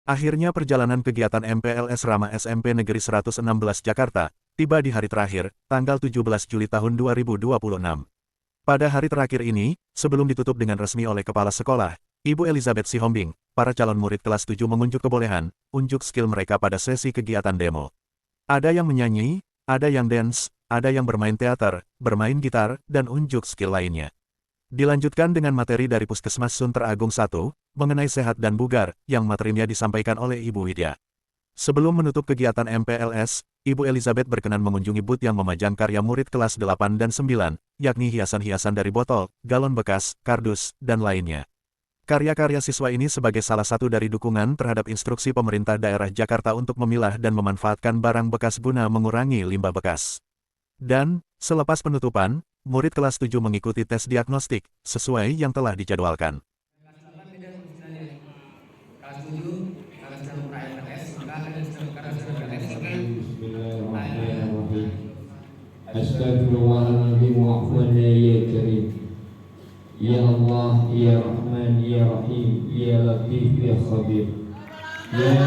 Akhirnya perjalanan kegiatan MPLS Rama SMP Negeri 116 Jakarta, tiba di hari terakhir, tanggal 17 Juli tahun 2026. Pada hari terakhir ini, sebelum ditutup dengan resmi oleh Kepala Sekolah, Ibu Elizabeth Sihombing, para calon murid kelas 7 mengunjuk kebolehan, unjuk skill mereka pada sesi kegiatan demo. Ada yang menyanyi, ada yang dance, ada yang bermain teater, bermain gitar, dan unjuk skill lainnya. Dilanjutkan dengan materi dari Puskesmas Sunter Agung 1, mengenai sehat dan bugar, yang materinya disampaikan oleh Ibu Widya. Sebelum menutup kegiatan MPLS, Ibu Elizabeth berkenan mengunjungi booth yang memajang karya murid kelas 8 dan 9, yakni hiasan-hiasan dari botol, galon bekas, kardus, dan lainnya. Karya-karya siswa ini sebagai salah satu dari dukungan terhadap instruksi pemerintah daerah Jakarta untuk memilah dan memanfaatkan barang bekas guna mengurangi limbah bekas. Dan, selepas penutupan, murid kelas 7 mengikuti tes diagnostik, sesuai yang telah dijadwalkan. Astagfirullahaladzim wa'afwana ya karim. Ya Allah, ya Rahman, ya Rahim, ya Latif, ya Khabir. Ya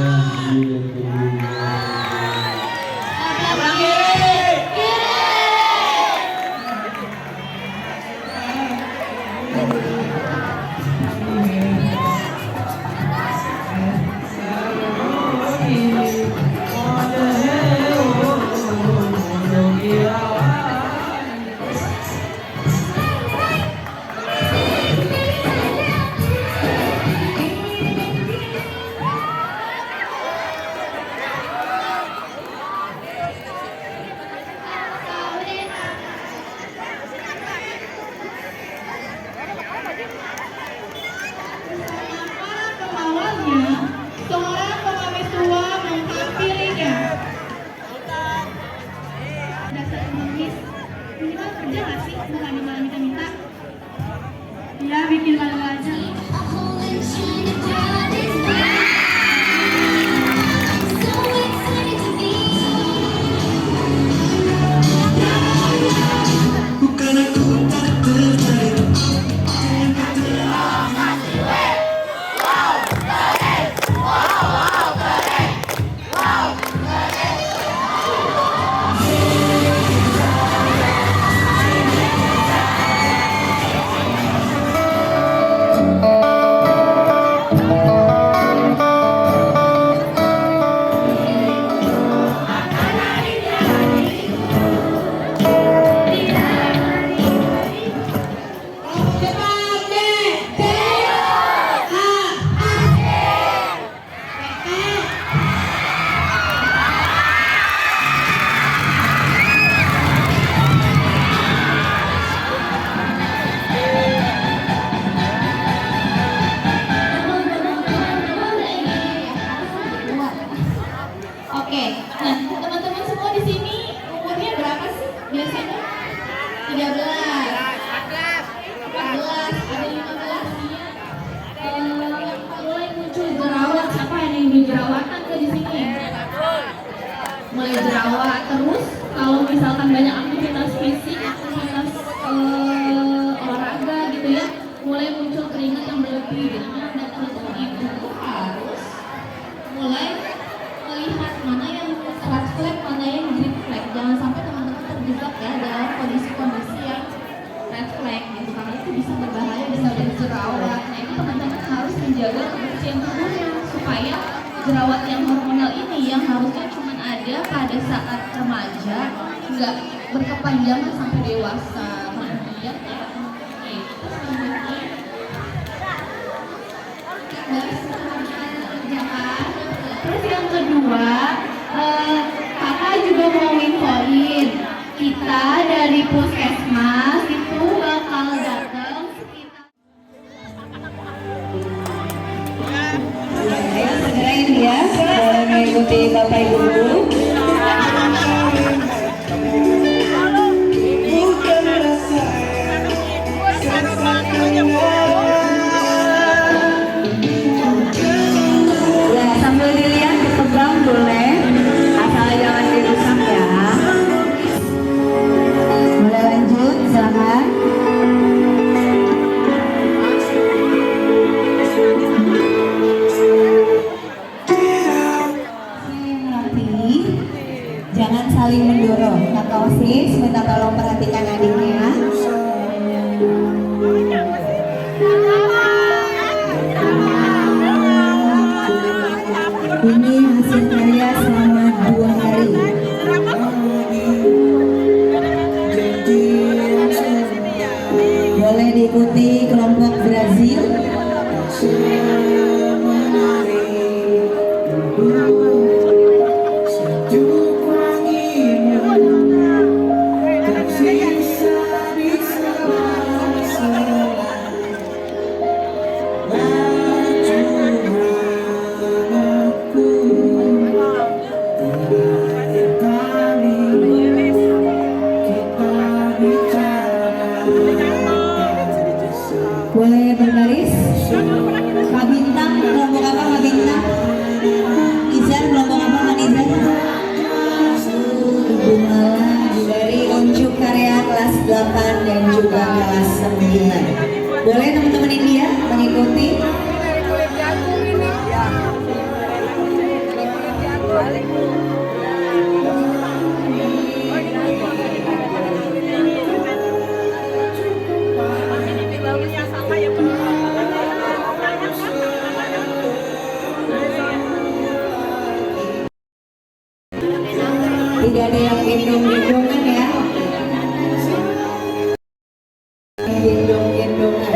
Ya, bikin malu aja. Oke, nah teman-teman semua di sini umurnya berapa sih biasanya? 13, 14, ada 15-nya. Mulai muncul jerawat, siapa yang ingin jerawatan ke di sini? Mulai jerawat terus, kalau misalkan banyak aktivitas fisik, aktivitas olahraga gitu ya, mulai muncul keringat yang berlebih. Jadinya dan teman-teman ibu harus mulai melihat mana yang red flag, mana yang green flag. Jangan sampai teman-teman terjebak ya dalam kondisi-kondisi yang red flag gitu, karena itu bisa berbahaya, bisa jadi jerawat. Nah ini teman-teman harus menjaga kebersihan tubuhnya supaya jerawat yang hormonal ini yang harusnya cuma ada pada saat remaja nggak berkepanjangan sampai dewasa. Kemudian ya, itu selanjutnya kerjaan. Terus yang kedua, kakak juga mau infoin, kita dari Puskesmas itu bakal datang sekitar. Ayo segerain ya, boleh mengikuti Bapak Ibu guru. Ya, sambil dilihat ditebang boleh, asal jangan dirusak ya. Boleh lanjut, silakan. Ini hasil karya selama 2 hari. Boleh diikuti kelompok Brazil. Boleh berbaris. Kak Bintang, kelompok apa Kak Bintang? Izan, kelompok apa Kak Izan? Ibu Mala dari unjuk karya kelas 8 dan juga kelas 9. Boleh teman-teman India mengikuti? Tidak ada yang gendong-gendongan ya. Gendong-gendongan.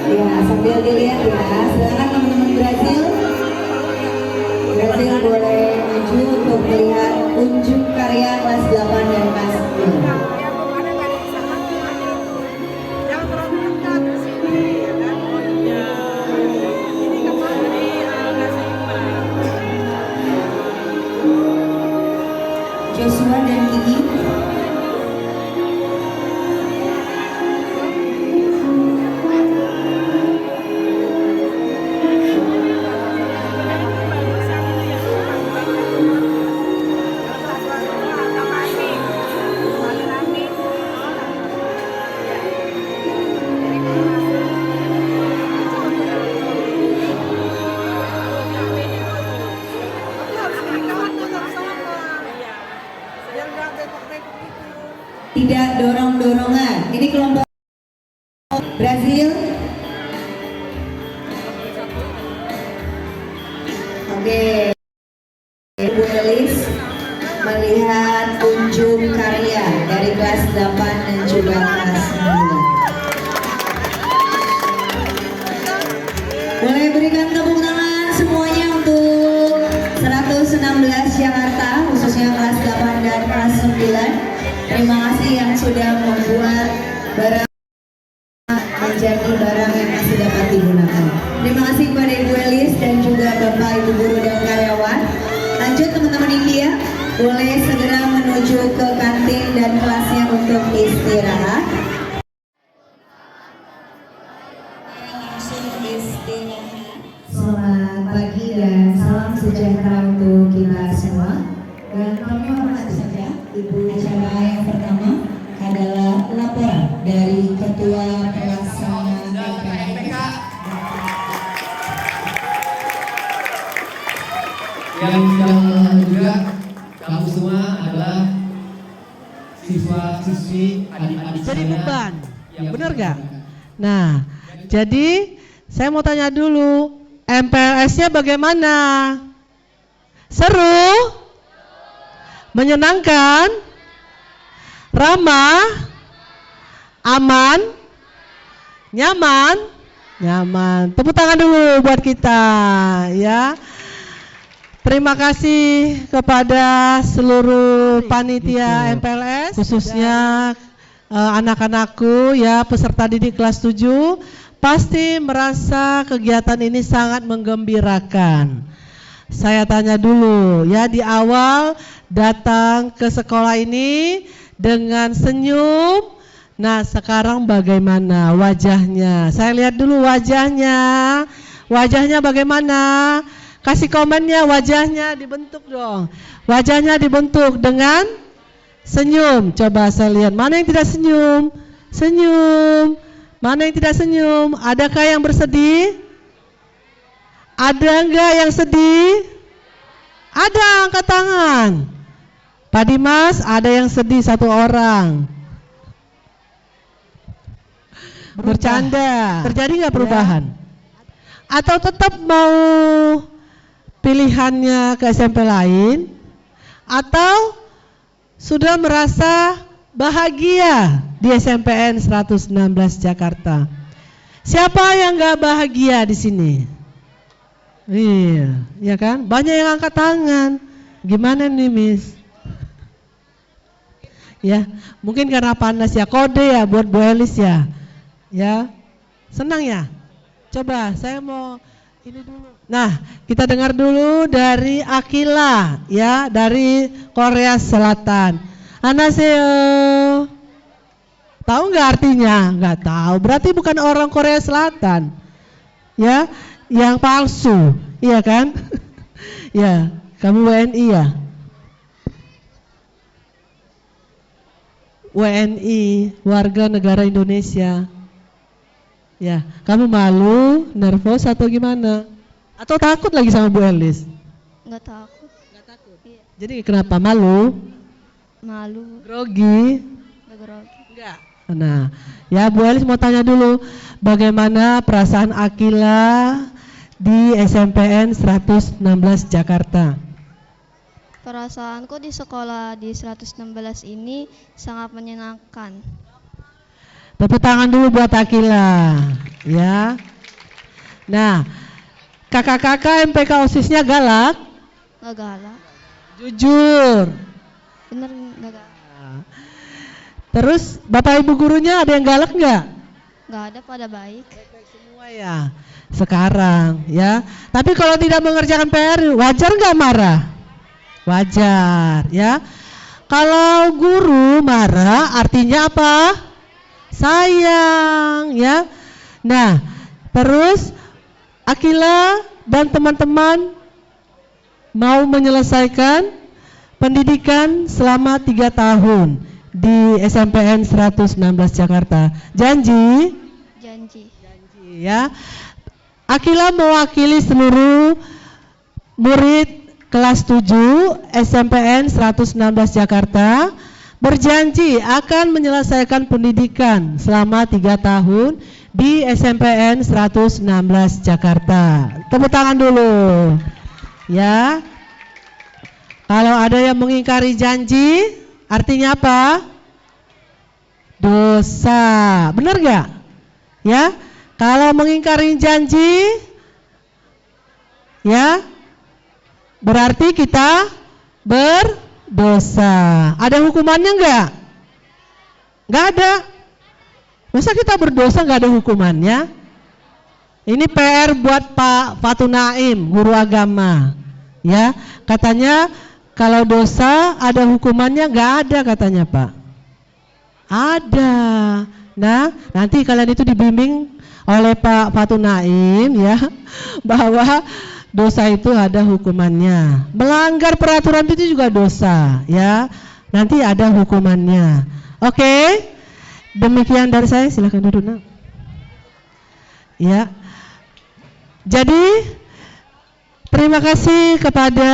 Ya, sambil dilihat ya. Silakan teman-teman Brazil. Brazil boleh maju untuk melihat unjuk karya kelas 8 dan kelas 9. Joshua dan Gigi. Tidak dorong-dorongan. Ini kelompok Brazil. Oke. Ibu Elis melihat unjuk karya dari kelas 8 dan juga kelas 9. Boleh berikan tepuk tangan semuanya untuk 116 Jakarta, khususnya kelas 8 dan kelas 9. Terima kasih yang sudah membuat barang menjadi barang yang masih dapat digunakan. Terima kasih kepada Ibu Elis dan juga Bapak Ibu guru dan karyawan. Lanjut teman-teman India, boleh segera menuju ke kantin dan kelasnya untuk istirahat. Langsung istirahat. Selamat pagi dan salam sejahtera untuk kita semua. Dan kami hormat saja Ibu acara yang pertama adalah laporan dari Ketua Pelaksana MPLS. Yang juga kamu semua adalah siswa-siswi adik-adik Jadi saya. beban, yang benar gak? Nah, jadi saya mau tanya dulu, MPLS-nya bagaimana? Seru? Menyenangkan? Ramah? Aman? Nyaman? Nyaman. Tepuk tangan dulu buat kita, ya. Terima kasih kepada seluruh panitia MPLS, khususnya anak-anakku ya, peserta didik kelas 7, pasti merasa kegiatan ini sangat menggembirakan. Saya tanya dulu ya, di awal datang ke sekolah ini dengan senyum. Nah, sekarang bagaimana wajahnya? Saya lihat dulu wajahnya. Wajahnya bagaimana? Kasih komennya, wajahnya dibentuk dong. Wajahnya dibentuk dengan senyum. Coba saya lihat, mana yang tidak senyum? Senyum. Mana yang tidak senyum? Adakah yang bersedih? Ada enggak yang sedih? Ada, angkat tangan. Pak Dimas, ada yang sedih 1 orang. bercanda. Terjadi nggak perubahan? Atau tetap mau pilihannya ke SMP lain? Atau sudah merasa bahagia di SMPN 116 Jakarta? Siapa yang nggak bahagia di sini? Iya, ya kan? Banyak yang angkat tangan. Gimana nih, Miss? Ya, mungkin karena panas ya, kode ya buat Bu Elis ya. Ya, senang ya? Coba, saya mau ini dulu. Nah, kita dengar dulu dari Akila, ya, dari Korea Selatan. Annyeonghaseyo. Tahu nggak artinya? Nggak tahu. Berarti bukan orang Korea Selatan, ya, yang palsu, iya kan? Ya, kamu WNI ya? WNI, warga negara Indonesia. Ya, kamu malu, nervous atau gimana? Atau takut lagi sama Bu Elis? Nggak takut. Nggak takut. Iya. Jadi kenapa malu? Malu. Grogi? Nggak grogi. Enggak. Nah, ya Bu Elis mau tanya dulu, bagaimana perasaan Akila di SMPN 116 Jakarta? Perasaanku di sekolah di 116 ini sangat menyenangkan. Tepuk tangan dulu buat Akila, ya. Nah, kakak-kakak MPK OSIS-nya galak? Nggak galak. Jujur. Bener nggak galak. Terus Bapak Ibu gurunya ada yang galak nggak? Nggak ada, pada baik. Baik semua ya. Sekarang, ya. Tapi kalau tidak mengerjakan PR, wajar nggak marah? Wajar, ya. Kalau guru marah, artinya apa? Sayang, ya. Nah, terus Akila dan teman-teman mau menyelesaikan pendidikan selama 3 tahun di SMPN 116 Jakarta. Janji? Janji. Janji, ya. Akila mewakili seluruh murid kelas 7 SMPN 116 Jakarta berjanji akan menyelesaikan pendidikan selama 3 tahun di SMPN 116 Jakarta. Tepuk tangan dulu. Ya. Kalau ada yang mengingkari janji, artinya apa? Dosa. Benar nggak? Ya. Kalau mengingkari janji, ya, berarti kita berdosa. Ada hukumannya enggak? Enggak ada. Masa kita berdosa enggak ada hukumannya? Ini PR buat Pak Fatu Naim, guru agama. Ya, katanya kalau dosa ada hukumannya, enggak ada katanya Pak. Ada. Nah, nanti kalian itu dibimbing oleh Pak Fatu Naim, ya, bahwa dosa itu ada hukumannya. Melanggar peraturan itu juga dosa, ya. Nanti ada hukumannya. Oke. Demikian dari saya, silakan duduk, Nak. Ya. Jadi terima kasih kepada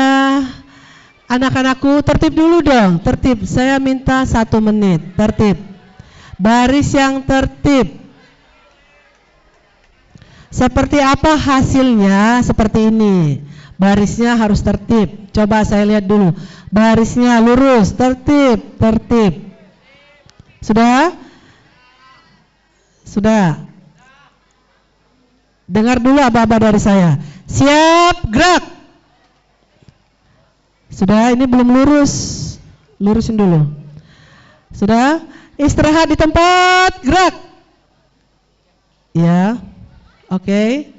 anak-anakku. Tertib dulu dong, tertib. Saya minta 1 menit, tertib. Baris yang tertib. Seperti apa hasilnya? Seperti ini. Barisnya harus tertib. Coba saya lihat dulu. Barisnya lurus, tertib, tertib. Sudah? Sudah. Dengar dulu apa-apa dari saya. Siap, gerak. Sudah, ini belum lurus. Lurusin dulu. Sudah? Istirahat di tempat, gerak. Ya. Oke.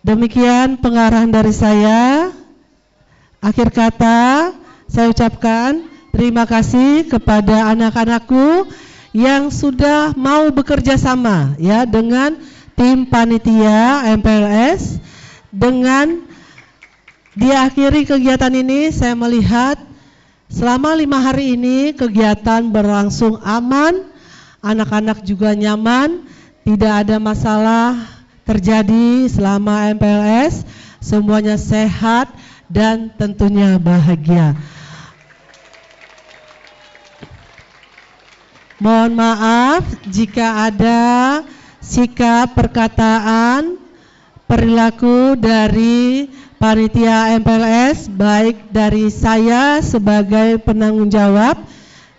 Demikian pengarahan dari saya. Akhir kata, saya ucapkan terima kasih kepada anak-anakku yang sudah mau bekerja sama, ya, dengan tim panitia MPLS. Dengan diakhiri kegiatan ini, saya melihat selama 5 hari ini kegiatan berlangsung aman, anak-anak juga nyaman. Tidak ada masalah terjadi selama MPLS, semuanya sehat dan tentunya bahagia. Mohon maaf jika ada sikap, perkataan, perilaku dari panitia MPLS, baik dari saya sebagai penanggung jawab,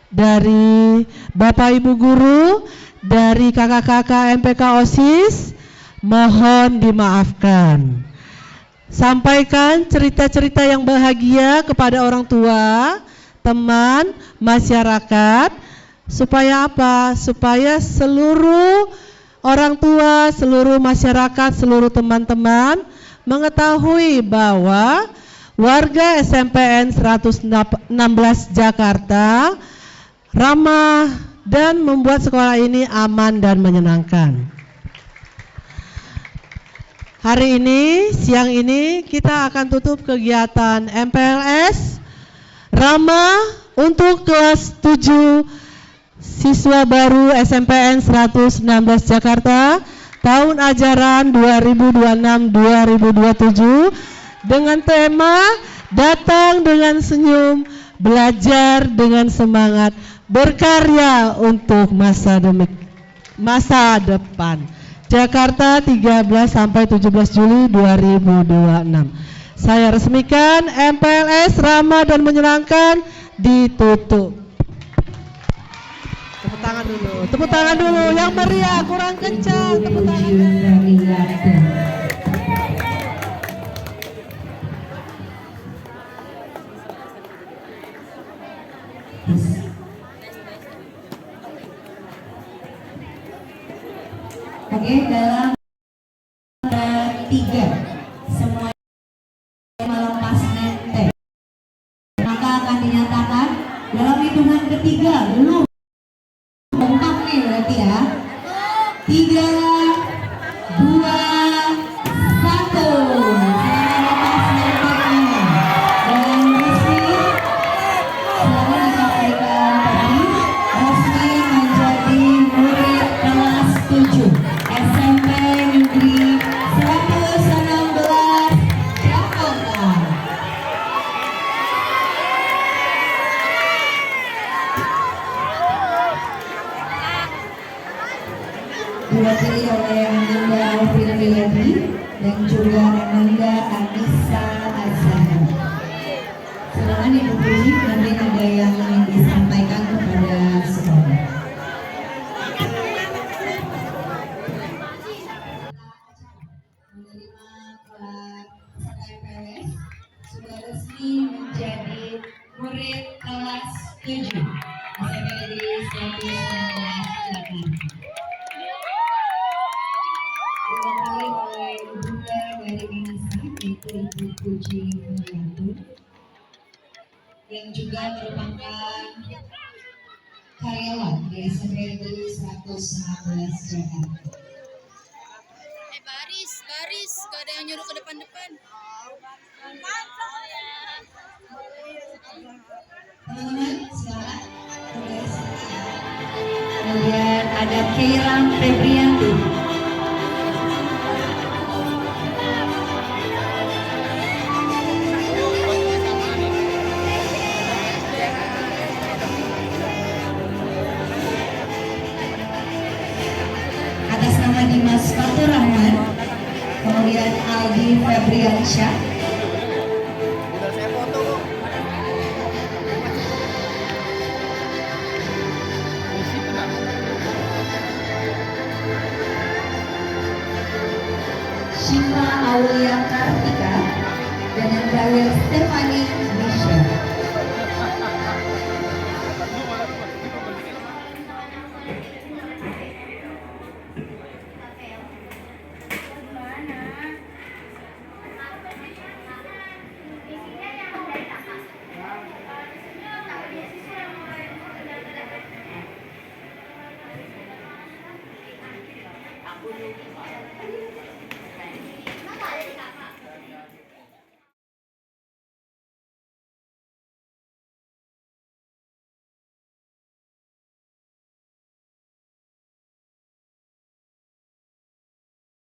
dari Bapak Ibu Guru, dari kakak-kakak MPK OSIS, mohon dimaafkan. Sampaikan cerita-cerita yang bahagia kepada orang tua, teman, masyarakat, supaya apa? Supaya seluruh orang tua, seluruh masyarakat, seluruh teman-teman mengetahui bahwa warga SMPN 116 Jakarta ramah dan membuat sekolah ini aman dan menyenangkan. Hari ini, siang ini kita akan tutup kegiatan MPLS ramah untuk kelas 7 siswa baru SMPN 116 Jakarta tahun ajaran 2026-2027 dengan tema datang dengan senyum, belajar dengan semangat, berkarya untuk masa depan. Jakarta 13 sampai 17 Juli 2026. Saya resmikan MPLS ramah dan menyenangkan ditutup. Tepuk tangan dulu yang meriah, kurang kencang, tepuk tangan. Oke, dalam 3 semua melepas nenteng, maka akan dinyatakan dalam hitungan ketiga. Belum kompak nih berarti ya. 3, 2, 1. Selamat lepas nentengnya. Dan resmi selamat disampaikan tadi resmi menjadi murid kelas 7 SMP Negeri 116 Jakarta. Diwakili oleh Ananda Alfianiyati dan juga Ananda Anissa Azhar. Silakan Ibu Puji, nanti ada yang ingin disampaikan kepada sekolah. Menerima peserta MPLS sudah resmi menjadi murid kelas 7 SMP Negeri 116 Jakarta. Diwakili oleh Bunda dari Minasa, yaitu Ibu Puji Mulyantun, yang juga merupakan karyawan di SMP Negeri 116 Jakarta. Baris, gak ada yang nyuruh ke depan-depan. Teman-teman, silakan. Kemudian ada Keiram Febrianti. Atas nama Dimas Fatur Rahman, kemudian Aldi Febriansyah. Syifa Aulia Karti.